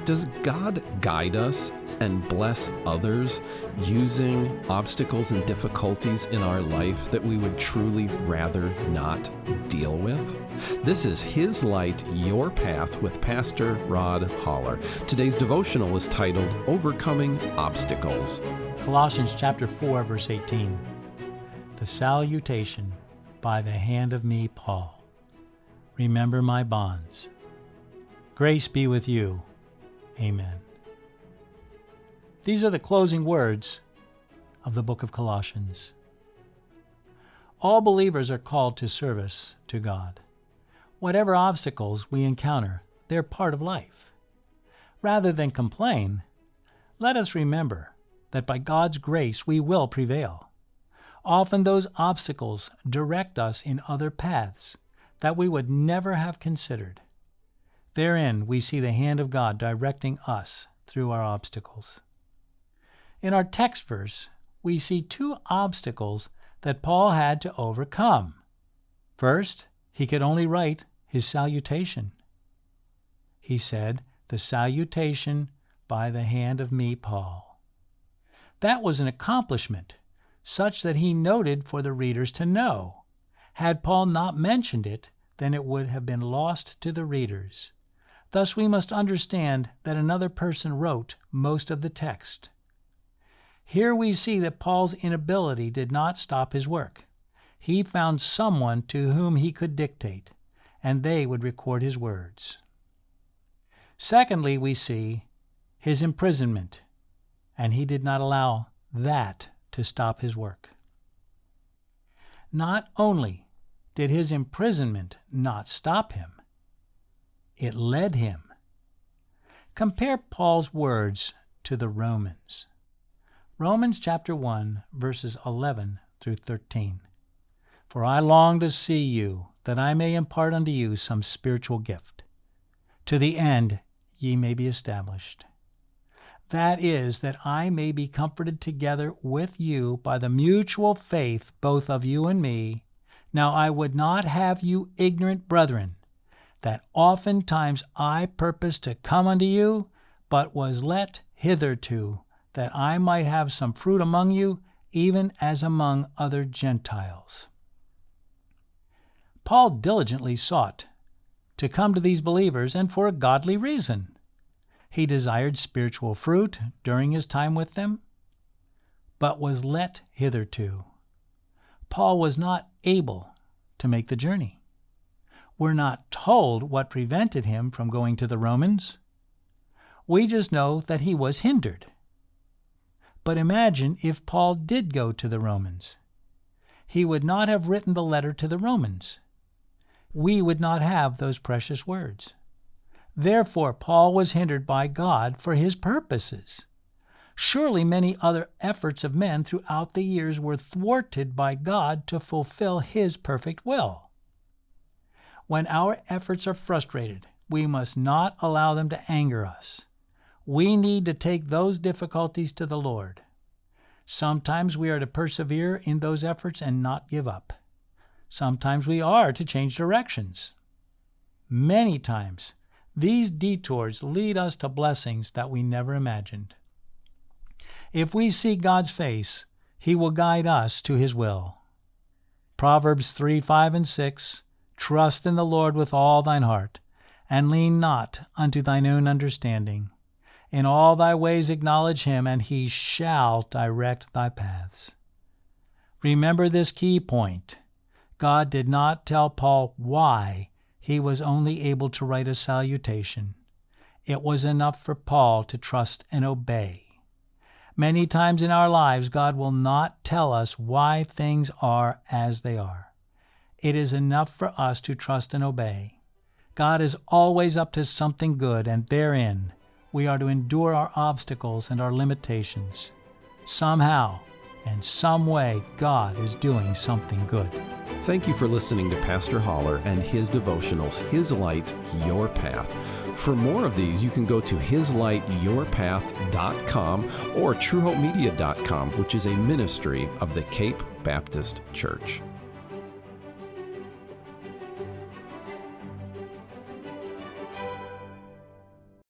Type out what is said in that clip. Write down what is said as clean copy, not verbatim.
Does God guide us and bless others using obstacles and difficulties in our life that we would truly rather not deal with? This is His Light, Your Path with Pastor Rod Holler. Today's devotional is titled Overcoming Obstacles. Colossians chapter 4, verse 18. The salutation by the hand of me, Paul. Remember my bonds. Grace be with you. Amen. These are the closing words of the book of Colossians. All believers are called to service to God. Whatever obstacles we encounter, they're part of life. Rather than complain, let us remember that by God's grace we will prevail. Often those obstacles direct us in other paths that we would never have considered. Therein we see the hand of God directing us through our obstacles. In our text verse, we see two obstacles that Paul had to overcome. First, he could only write his salutation. He said, "The salutation by the hand of me, Paul." That was an accomplishment, such that he noted for the readers to know. Had Paul not mentioned it, then it would have been lost to the readers. Thus we must understand that another person wrote most of the text. Here we see that Paul's inability did not stop his work. He found someone to whom he could dictate, and they would record his words. Secondly, we see his imprisonment, and he did not allow that to stop his work. Not only did his imprisonment not stop him, it led him. Compare Paul's words to the Romans. Romans chapter 1, verses 11 through 13. For I long to see you, that I may impart unto you some spiritual gift, to the end ye may be established. That is, that I may be comforted together with you by the mutual faith both of you and me. Now I would not have you ignorant, brethren, that oftentimes I purposed to come unto you, but was let hitherto, that I might have some fruit among you, even as among other Gentiles. Paul diligently sought to come to these believers, and for a godly reason. He desired spiritual fruit during his time with them, but was let hitherto. Paul was not able to make the journey. We're not told what prevented him from going to the Romans. We just know that he was hindered. But imagine if Paul did go to the Romans. He would not have written the letter to the Romans. We would not have those precious words. Therefore, Paul was hindered by God for his purposes. Surely many other efforts of men throughout the years were thwarted by God to fulfill his perfect will. When our efforts are frustrated, we must not allow them to anger us. We need to take those difficulties to the Lord. Sometimes we are to persevere in those efforts and not give up. Sometimes we are to change directions. Many times, these detours lead us to blessings that we never imagined. If we seek God's face, He will guide us to His will. Proverbs 3, 5, and 6, Trust in the Lord with all thine heart, and lean not unto thine own understanding. In all thy ways acknowledge Him, and He shall direct thy paths. Remember this key point. God did not tell Paul why he was only able to write a salutation. It was enough for Paul to trust and obey. Many times in our lives, God will not tell us why things are as they are. It is enough for us to trust and obey. God is always up to something good, and therein we are to endure our obstacles and our limitations. Somehow, in some way, God is doing something good. Thank you for listening to Pastor Holler and his devotionals, His Light, Your Path. For more of these, you can go to hislightyourpath.com or truehopemedia.com, which is a ministry of the Cape Baptist Church.